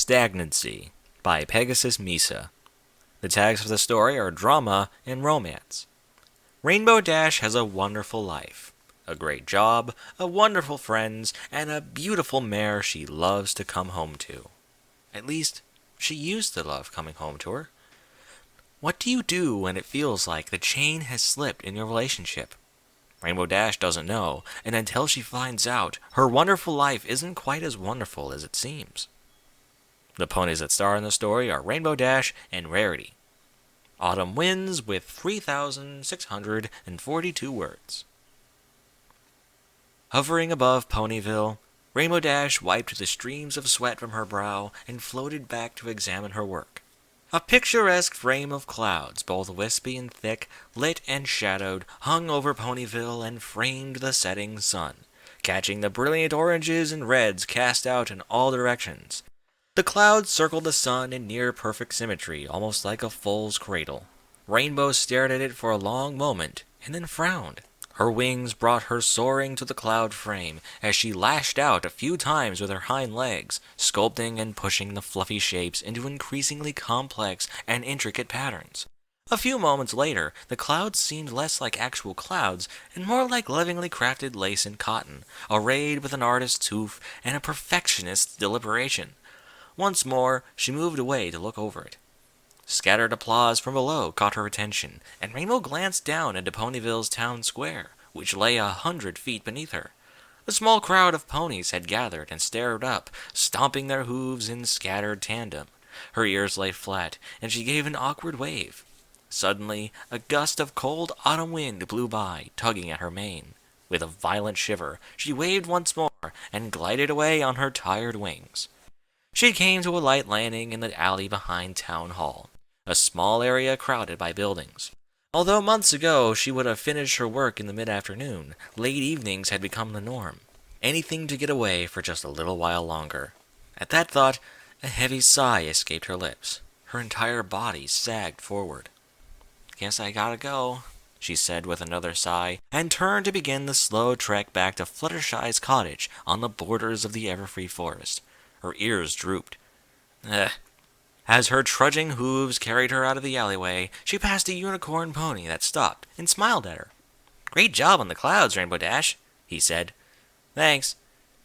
Stagnancy by PegasusMesa. The tags for the story are drama and romance. Rainbow Dash has a wonderful life, a great job, a wonderful friends, and a beautiful mare she loves to come home to. At least, she used to love coming home to her. What do you do when it feels like the chain has slipped in your relationship? Rainbow Dash doesn't know, and until she finds out, her wonderful life isn't quite as wonderful as it seems. The ponies that star in the story are Rainbow Dash and Rarity. Autumn wins with 3,642 words. Hovering above Ponyville, Rainbow Dash wiped the streams of sweat from her brow and floated back to examine her work. A picturesque frame of clouds, both wispy and thick, lit and shadowed, hung over Ponyville and framed the setting sun, catching the brilliant oranges and reds cast out in all directions. The clouds circled the sun in near-perfect symmetry, almost like a foal's cradle. Rainbow stared at it for a long moment, and then frowned. Her wings brought her soaring to the cloud frame, as she lashed out a few times with her hind legs, sculpting and pushing the fluffy shapes into increasingly complex and intricate patterns. A few moments later, the clouds seemed less like actual clouds and more like lovingly crafted lace and cotton, arrayed with an artist's hoof and a perfectionist's deliberation. Once more, she moved away to look over it. Scattered applause from below caught her attention, and Rainbow glanced down into Ponyville's town square, which lay 100 feet beneath her. A small crowd of ponies had gathered and stared up, stomping their hooves in scattered tandem. Her ears lay flat, and she gave an awkward wave. Suddenly, a gust of cold autumn wind blew by, tugging at her mane. With a violent shiver, she waved once more and glided away on her tired wings. She came to a light landing in the alley behind Town Hall, a small area crowded by buildings. Although months ago she would have finished her work in the mid-afternoon, late evenings had become the norm. Anything to get away for just a little while longer. At that thought, a heavy sigh escaped her lips. Her entire body sagged forward. "Guess I gotta go," she said with another sigh, and turned to begin the slow trek back to Fluttershy's cottage on the borders of the Everfree Forest. Her ears drooped. As her trudging hooves carried her out of the alleyway, she passed a unicorn pony that stopped and smiled at her. "Great job on the clouds, Rainbow Dash," he said. "Thanks."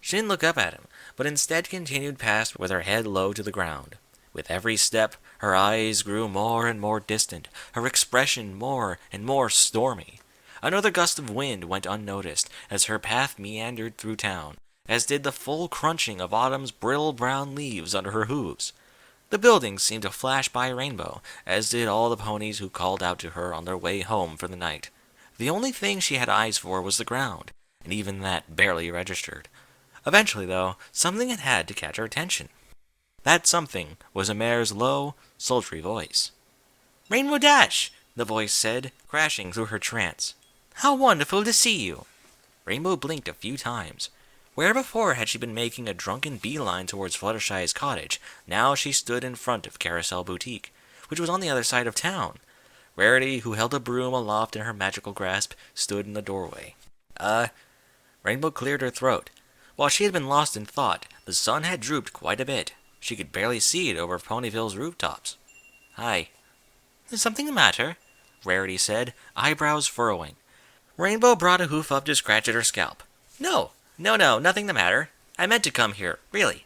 She didn't look up at him, but instead continued past with her head low to the ground. With every step, her eyes grew more and more distant, her expression more and more stormy. Another gust of wind went unnoticed as her path meandered through town, as did the full crunching of autumn's brittle brown leaves under her hooves. The buildings seemed to flash by Rainbow, as did all the ponies who called out to her on their way home for the night. The only thing she had eyes for was the ground, and even that barely registered. Eventually, though, something had to catch her attention. That something was a mare's low, sultry voice. "Rainbow Dash!" the voice said, crashing through her trance. "How wonderful to see you!" Rainbow blinked a few times. Where before had she been making a drunken beeline towards Fluttershy's cottage, now she stood in front of Carousel Boutique, which was on the other side of town. Rarity, who held a broom aloft in her magical grasp, stood in the doorway. Rainbow cleared her throat. While she had been lost in thought, the sun had drooped quite a bit. She could barely see it over Ponyville's rooftops. "Hi." "Is something the matter?" Rarity said, eyebrows furrowing. Rainbow brought a hoof up to scratch at her scalp. No, nothing the matter. I meant to come here, really."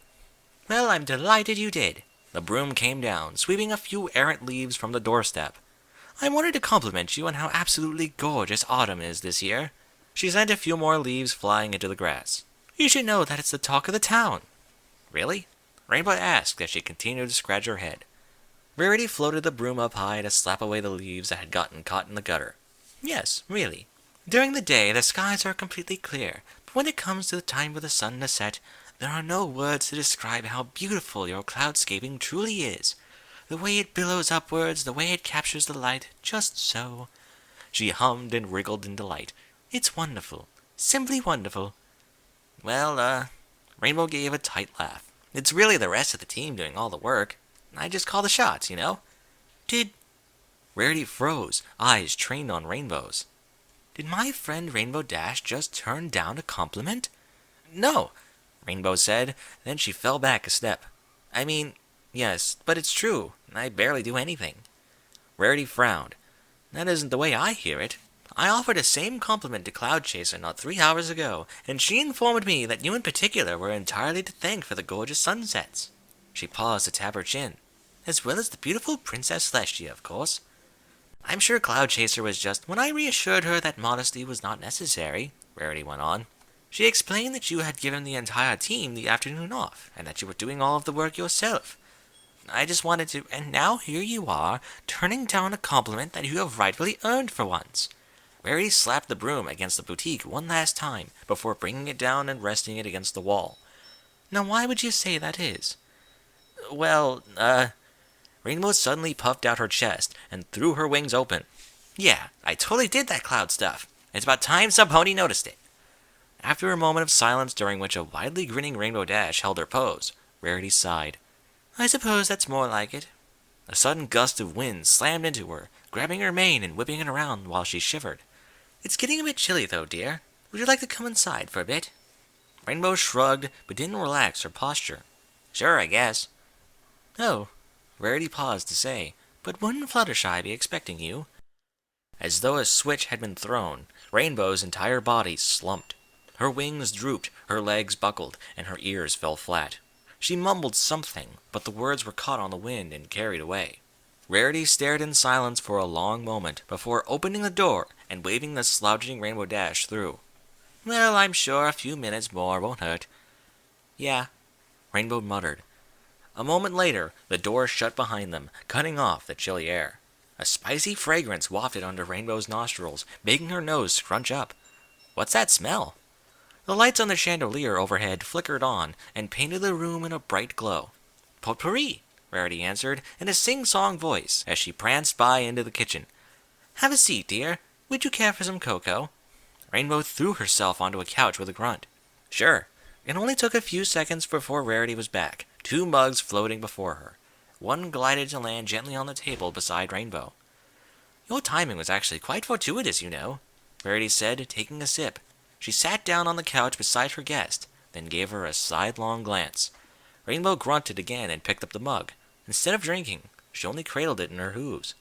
"Well, I'm delighted you did." The broom came down, sweeping a few errant leaves from the doorstep. "I wanted to compliment you on how absolutely gorgeous autumn is this year." She sent a few more leaves flying into the grass. "You should know that it's the talk of the town." "Really?" Rainbow asked as she continued to scratch her head. Rarity floated the broom up high to slap away the leaves that had gotten caught in the gutter. "Yes, really. During the day, the skies are completely clear, but when it comes to the time for the sun to set, there are no words to describe how beautiful your cloudscaping truly is. The way it billows upwards, the way it captures the light, just so." She hummed and wriggled in delight. "It's wonderful. Simply wonderful." "Well, Rainbow gave a tight laugh. "It's really the rest of the team doing all the work. I just call the shots, you know." "Did—" Rarity froze, eyes trained on Rainbow's. "Did my friend Rainbow Dash just turn down a compliment?" "No," Rainbow said, then she fell back a step. "I mean, Yes, but it's true. I barely do anything. Rarity frowned. That isn't the way I hear it. I offered the same compliment to Cloud Chaser not 3 hours ago, and she informed me that you in particular were entirely to thank for the gorgeous sunsets. She paused to tap her chin. As well as the beautiful Princess Celestia, of course. I'm sure Cloud Chaser was just when I reassured her that modesty was not necessary, Rarity went on. She explained that you had given the entire team the afternoon off, and that you were doing all of the work yourself. I just wanted to, and now here you are, turning down a compliment that you have rightfully earned for once. Rarity slapped the broom against the boutique one last time, before bringing it down and resting it against the wall. Now why would you say that is? Well, Rainbow suddenly puffed out her chest and threw her wings open. Yeah, I totally did that cloud stuff. It's about time some pony noticed it. After a moment of silence during which a widely grinning Rainbow Dash held her pose, Rarity sighed. I suppose that's more like it. A sudden gust of wind slammed into her, grabbing her mane and whipping it around while she shivered. It's getting a bit chilly though, dear. Would you like to come inside for a bit? Rainbow shrugged, but didn't relax her posture. Sure, I guess. Oh, Rarity paused to say, but wouldn't Fluttershy be expecting you? As though a switch had been thrown, Rainbow's entire body slumped. Her wings drooped, her legs buckled, and her ears fell flat. She mumbled something, but the words were caught on the wind and carried away. Rarity stared in silence for a long moment before opening the door and waving the slouching Rainbow Dash through. Well, I'm sure a few minutes more won't hurt. Yeah, Rainbow muttered. A moment later, the door shut behind them, cutting off the chilly air. A spicy fragrance wafted under Rainbow's nostrils, making her nose scrunch up. What's that smell? The lights on the chandelier overhead flickered on and painted the room in a bright glow. Potpourri, Rarity answered in a sing-song voice as she pranced by into the kitchen. Have a seat, dear. Would you care for some cocoa? Rainbow threw herself onto a couch with a grunt. Sure. It only took a few seconds before Rarity was back, 2 mugs floating before her. One glided to land gently on the table beside Rainbow. Your timing was actually quite fortuitous, you know, Rarity said, taking a sip. She sat down on the couch beside her guest, then gave her a sidelong glance. Rainbow grunted again and picked up the mug. Instead of drinking, she only cradled it in her hooves.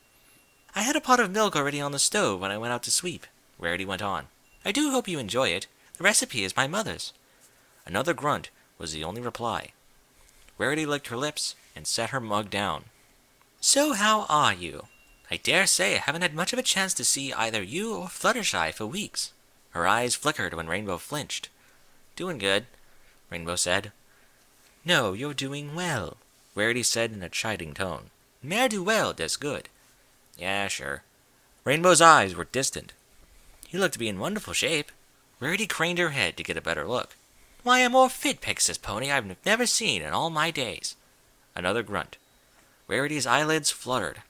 I had a pot of milk already on the stove when I went out to sweep, Rarity went on. I do hope you enjoy it. The recipe is my mother's. Another grunt was the only reply. Rarity licked her lips and set her mug down. So how are you? I dare say I haven't had much of a chance to see either you or Fluttershy for weeks. Her eyes flickered when Rainbow flinched. Doing good, Rainbow said. No, you're doing well, Rarity said in a chiding tone. Mare do well, does good. Yeah, sure. Rainbow's eyes were distant. You look to be in wonderful shape. Rarity craned her head to get a better look. Why, a more fit Pegasus pony I've never seen in all my days. Another grunt. Rarity's eyelids fluttered.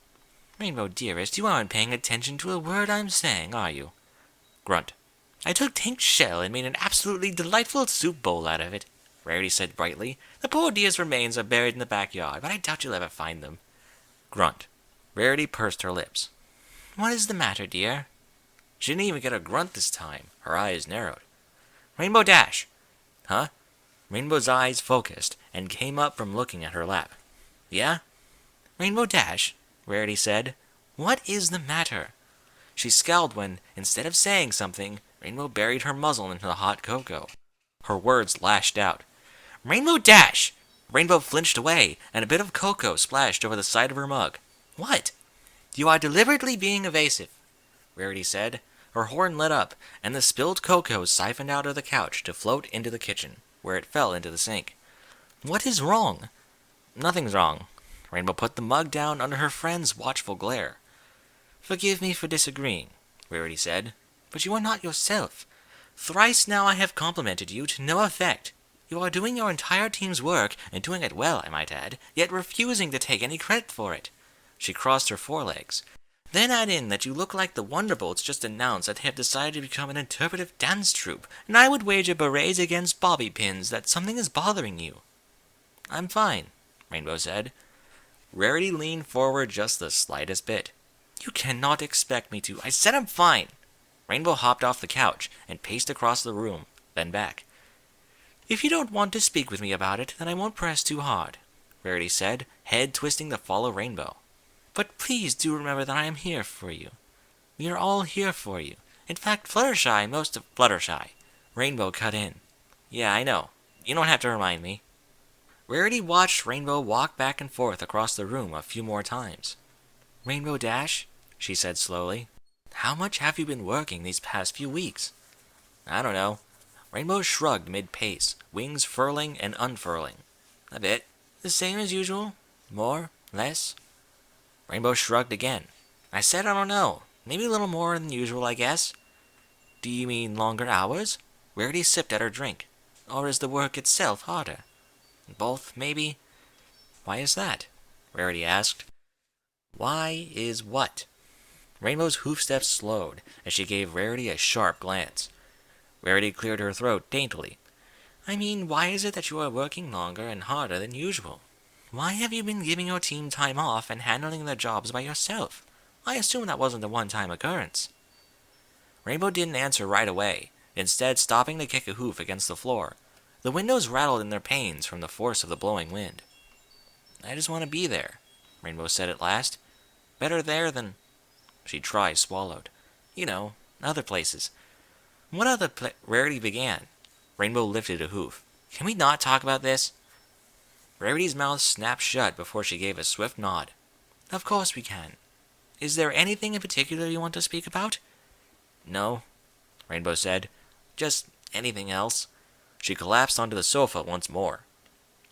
Rainbow dearest, you aren't paying attention to a word I'm saying, are you? Grunt. I took Tank's shell and made an absolutely delightful soup bowl out of it, Rarity said brightly. The poor dear's remains are buried in the backyard, but I doubt you'll ever find them. Grunt. Rarity pursed her lips. What is the matter, dear? She didn't even get a grunt this time. Her eyes narrowed. Rainbow Dash. Huh? Rainbow's eyes focused and came up from looking at her lap. Yeah? Rainbow Dash, Rarity said. What is the matter? She scowled when, instead of saying something, Rainbow buried her muzzle into the hot cocoa. Her words lashed out. Rainbow Dash! Rainbow flinched away, and a bit of cocoa splashed over the side of her mug. What? You are deliberately being evasive, Rarity said. Her horn lit up, and the spilled cocoa siphoned out of the couch to float into the kitchen, where it fell into the sink. What is wrong? Nothing's wrong. Rainbow put the mug down under her friend's watchful glare. Forgive me for disagreeing, Rarity said, but you are not yourself. Thrice now I have complimented you to no effect. You are doing your entire team's work, and doing it well, I might add, yet refusing to take any credit for it. She crossed her forelegs. Then add in that you look like the Wonderbolts just announced that they have decided to become an interpretive dance troupe, and I would wager berets against bobby pins that something is bothering you. I'm fine, Rainbow said. Rarity leaned forward just the slightest bit. You cannot expect me to. I said I'm fine. Rainbow hopped off the couch and paced across the room, then back. If you don't want to speak with me about it, then I won't press too hard. Rarity said, head twisting to follow Rainbow. "But please do remember that I am here for you. We are all here for you. In fact, Fluttershy, most of Fluttershy." Rainbow cut in. "Yeah, I know. You don't have to remind me." Rarity watched Rainbow walk back and forth across the room a few more times. "Rainbow Dash," she said slowly, "how much have you been working these past few weeks?" "I don't know." Rainbow shrugged mid-pace, wings furling and unfurling. "A bit." "The same as usual? More? Less?" Rainbow shrugged again. "I said I don't know. Maybe a little more than usual, I guess." "Do you mean longer hours?" Rarity sipped at her drink. "Or is the work itself harder?" "Both, maybe." "Why is that?" Rarity asked. "Why is what?" Rainbow's hoof steps slowed as she gave Rarity a sharp glance. Rarity cleared her throat daintily. "I mean, why is it that you are working longer and harder than usual? Why have you been giving your team time off and handling their jobs by yourself? I assume that wasn't a one-time occurrence." Rainbow didn't answer right away, instead stopping to kick a hoof against the floor. The windows rattled in their panes from the force of the blowing wind. "I just want to be there," Rainbow said at last. "Better there than—" She swallowed. "You know, other places." "What other Rarity began. Rainbow lifted a hoof. "Can we not talk about this?" Rarity's mouth snapped shut before she gave a swift nod. "Of course we can. Is there anything in particular you want to speak about?" "No," Rainbow said. "Just anything else." She collapsed onto the sofa once more.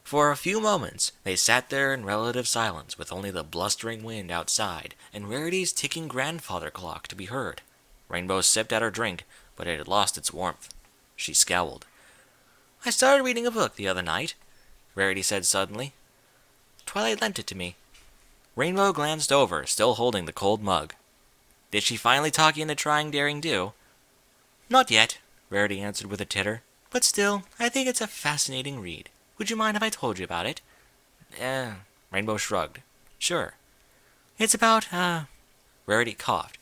For a few moments, they sat there in relative silence with only the blustering wind outside and Rarity's ticking grandfather clock to be heard. Rainbow sipped at her drink, but it had lost its warmth. She scowled. "I started reading a book the other night," Rarity said suddenly. "Twilight lent it to me." Rainbow glanced over, still holding the cold mug. "Did she finally talk you into trying Daring Do?" "Not yet," Rarity answered with a titter. "But still, I think it's a fascinating read. Would you mind if I told you about it?" Rainbow shrugged. "Sure." "It's about, Rarity coughed.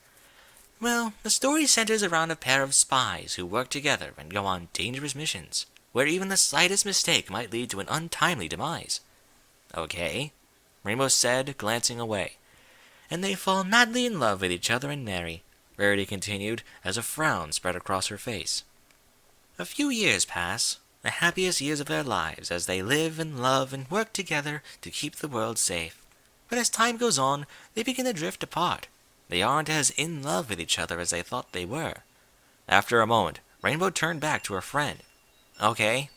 "Well, the story centers around a pair of spies who work together and go on dangerous missions, where even the slightest mistake might lead to an untimely demise." "Okay," Rainbow said, glancing away. "And they fall madly in love with each other and marry," Rarity continued, as a frown spread across her face. "A few years pass, the happiest years of their lives, as they live and love and work together to keep the world safe. But as time goes on, they begin to drift apart. They aren't as in love with each other as they thought they were." After a moment, Rainbow turned back to her friend. "Okay."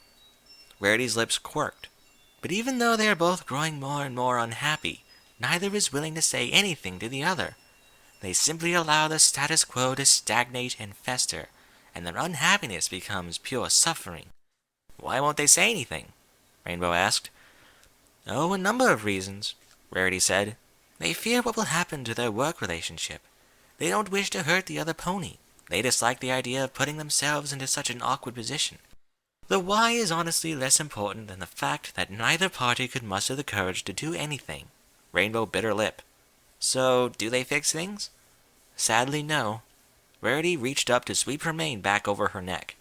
Rarity's lips quirked. "But even though they are both growing more and more unhappy, neither is willing to say anything to the other. They simply allow the status quo to stagnate and fester, and their unhappiness becomes pure suffering." "Why won't they say anything?" Rainbow asked. "Oh, a number of reasons," Rarity said. "They fear what will happen to their work relationship. They don't wish to hurt the other pony. They dislike the idea of putting themselves into such an awkward position. The why is honestly less important than the fact that neither party could muster the courage to do anything." Rainbow bit her lip. "So, do they fix things?" "Sadly, no." Rarity reached up to sweep her mane back over her neck.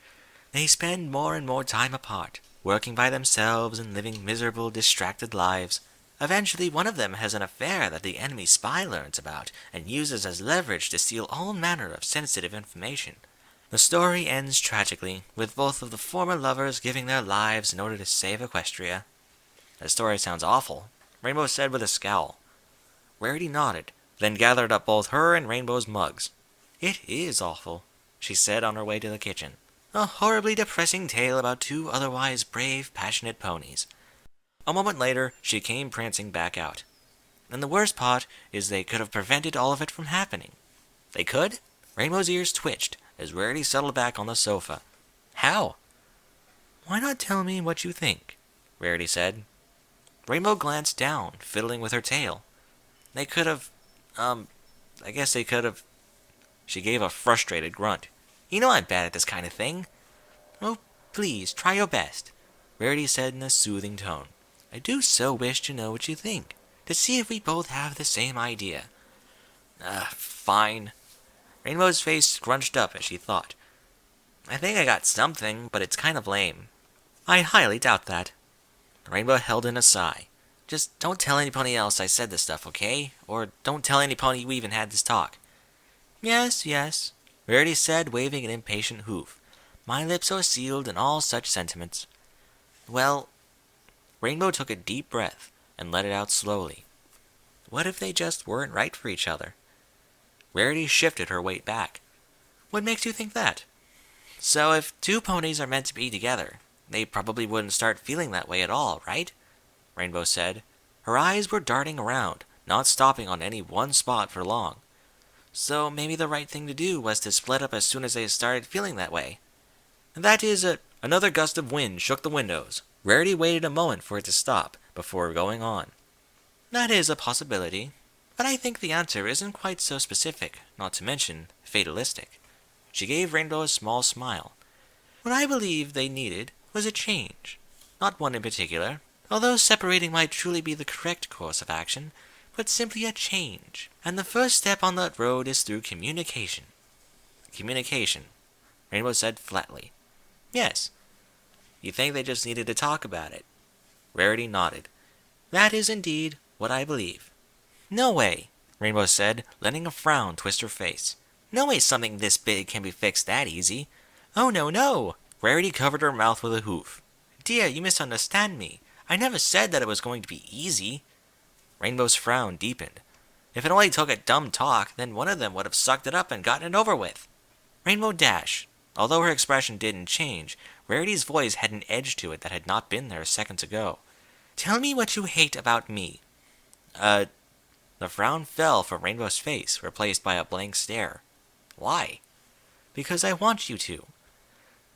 "They spend more and more time apart, working by themselves and living miserable, distracted lives. Eventually, one of them has an affair that the enemy spy learns about and uses as leverage to steal all manner of sensitive information. The story ends tragically, with both of the former lovers giving their lives in order to save Equestria." "The story sounds awful," Rainbow said with a scowl. Rarity nodded, then gathered up both her and Rainbow's mugs. "It is awful," she said on her way to the kitchen. "A horribly depressing tale about two otherwise brave, passionate ponies." A moment later, she came prancing back out. "And the worst part is they could have prevented all of it from happening." "They could?" Rainbow's ears twitched as Rarity settled back on the sofa. "How?" "Why not tell me what you think?" Rarity said. Rainbow glanced down, fiddling with her tail. "They could have, I guess they could have—" She gave a frustrated grunt. "You know I'm bad at this kind of thing." "Oh, please, try your best," Rarity said in a soothing tone. "I do so wish to know what you think, to see if we both have the same idea." Fine." Rainbow's face scrunched up as she thought. "I think I got something, but it's kind of lame." "I highly doubt that." Rainbow held in a sigh. Just don't tell any pony else I said this stuff, okay? Or don't tell any pony we even had this talk. Yes, yes, Rarity said, waving an impatient hoof. My lips are sealed and all such sentiments. Well, Rainbow took a deep breath and let it out slowly. What if they just weren't right for each other? Rarity shifted her weight back. What makes you think that? So if two ponies are meant to be together, they probably wouldn't start feeling that way at all, right? Rainbow said. Her eyes were darting around, not stopping on any one spot for long. So maybe the right thing to do was to split up as soon as they started feeling that way. That is another gust of wind shook the windows. Rarity waited a moment for it to stop before going on. That is a possibility, but I think the answer isn't quite so specific, not to mention fatalistic. She gave Rainbow a small smile. What I believe they needed was a change. Not one in particular, although separating might truly be the correct course of action, but simply a change. And the first step on that road is through communication. Communication, Rainbow said flatly. Yes. You think they just needed to talk about it? Rarity nodded. That is indeed what I believe. No way, Rainbow said, letting a frown twist her face. No way something this big can be fixed that easy. Oh, no, no! Rarity covered her mouth with a hoof. Dear, you misunderstand me. I never said that it was going to be easy. Rainbow's frown deepened. If it only took a dumb talk, then one of them would have sucked it up and gotten it over with. Rainbow Dash. Although her expression didn't change, Rarity's voice had an edge to it that had not been there seconds ago. Tell me what you hate about me. The frown fell from Rainbow's face, replaced by a blank stare. Why? Because I want you to.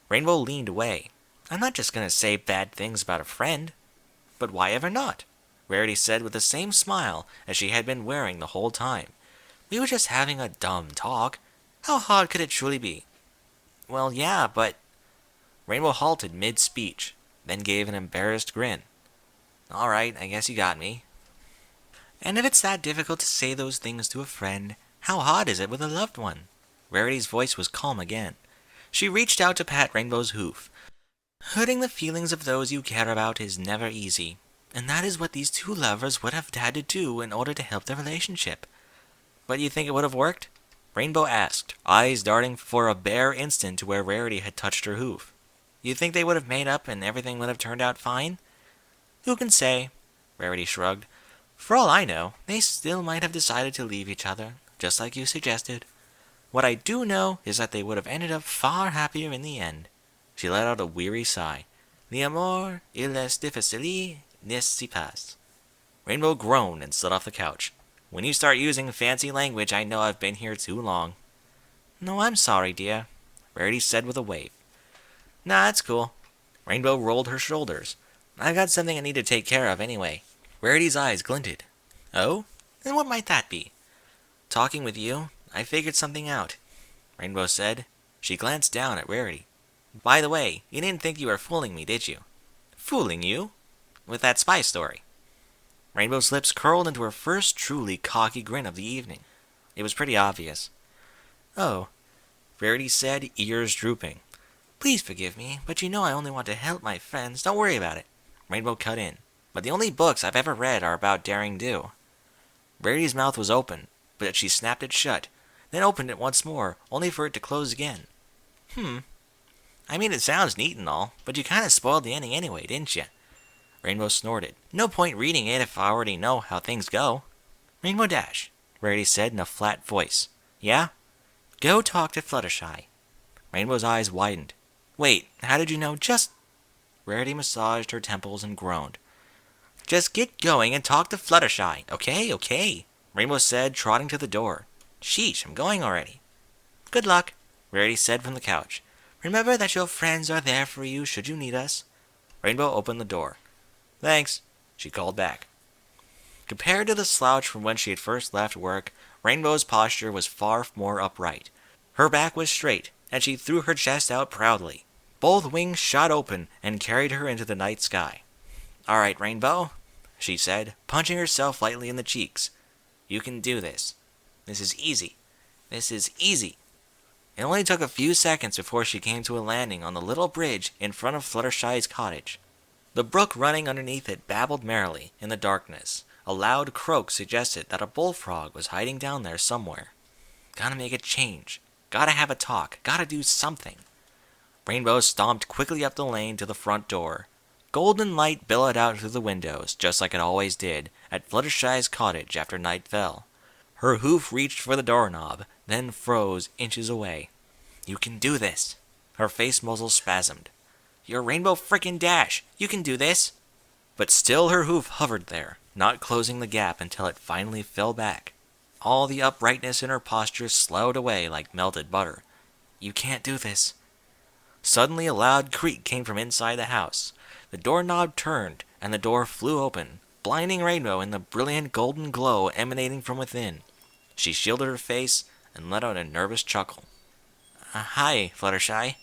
Rainbow leaned away. I'm not just going to say bad things about a friend. But why ever not? Rarity said with the same smile as she had been wearing the whole time. We were just having a dumb talk. How hard could it truly be? Well, yeah, but... Rainbow halted mid-speech, then gave an embarrassed grin. All right, I guess you got me. And if it's that difficult to say those things to a friend, how hard is it with a loved one? Rarity's voice was calm again. She reached out to pat Rainbow's hoof. Hurting the feelings of those you care about is never easy, and that is what these two lovers would have had to do in order to help their relationship. But you think it would have worked? Rainbow asked, eyes darting for a bare instant to where Rarity had touched her hoof. You think they would have made up and everything would have turned out fine? Who can say? Rarity shrugged. For all I know, they still might have decided to leave each other, just like you suggested. What I do know is that they would have ended up far happier in the end. She let out a weary sigh. L'amour, il est difficile, n'est-ce pas? Rainbow groaned and slid off the couch. When you start using fancy language, I know I've been here too long. No, I'm sorry, dear, Rarity said with a wave. Nah, it's cool. Rainbow rolled her shoulders. I've got something I need to take care of anyway. Rarity's eyes glinted. Oh? Then what might that be? Talking with you, I figured something out, Rainbow said. She glanced down at Rarity. By the way, you didn't think you were fooling me, did you? Fooling you? With that spy story. Rainbow's lips curled into her first truly cocky grin of the evening. It was pretty obvious. Oh, Rarity said, ears drooping. Please forgive me, but you know I only want to help my friends. Don't worry about it. Rainbow cut in. But the only books I've ever read are about daring do. Rarity's mouth was open, but she snapped it shut, then opened it once more, only for it to close again. I mean, it sounds neat and all, but you kind of spoiled the ending anyway, didn't you? Rainbow snorted. No point reading it if I already know how things go. Rainbow Dash, Rarity said in a flat voice. Yeah? Go talk to Fluttershy. Rainbow's eyes widened. Wait, how did you know just... Rarity massaged her temples and groaned. Just get going and talk to Fluttershy, okay, okay, Rainbow said, trotting to the door. Sheesh, I'm going already. Good luck, Rarity said from the couch. Remember that your friends are there for you should you need us. Rainbow opened the door. Thanks, she called back. Compared to the slouch from when she had first left work, Rainbow's posture was far more upright. Her back was straight, and she threw her chest out proudly. Both wings shot open and carried her into the night sky. All right, Rainbow, she said, punching herself lightly in the cheeks. You can do this. This is easy. This is easy. It only took a few seconds before she came to a landing on the little bridge in front of Fluttershy's cottage. The brook running underneath it babbled merrily in the darkness. A loud croak suggested that a bullfrog was hiding down there somewhere. Gotta make a change. Gotta have a talk. Gotta do something. Rainbow stomped quickly up the lane to the front door. Golden light billowed out through the windows, just like it always did, at Fluttershy's cottage after night fell. Her hoof reached for the doorknob, then froze inches away. You can do this. Her face muzzle spasmed. You're Rainbow frickin' Dash. You can do this. But still her hoof hovered there, not closing the gap until it finally fell back. All the uprightness in her posture slowed away like melted butter. You can't do this. Suddenly a loud creak came from inside the house. The doorknob turned, and the door flew open, blinding Rainbow in the brilliant golden glow emanating from within. She shielded her face and let out a nervous chuckle. Hi, Fluttershy.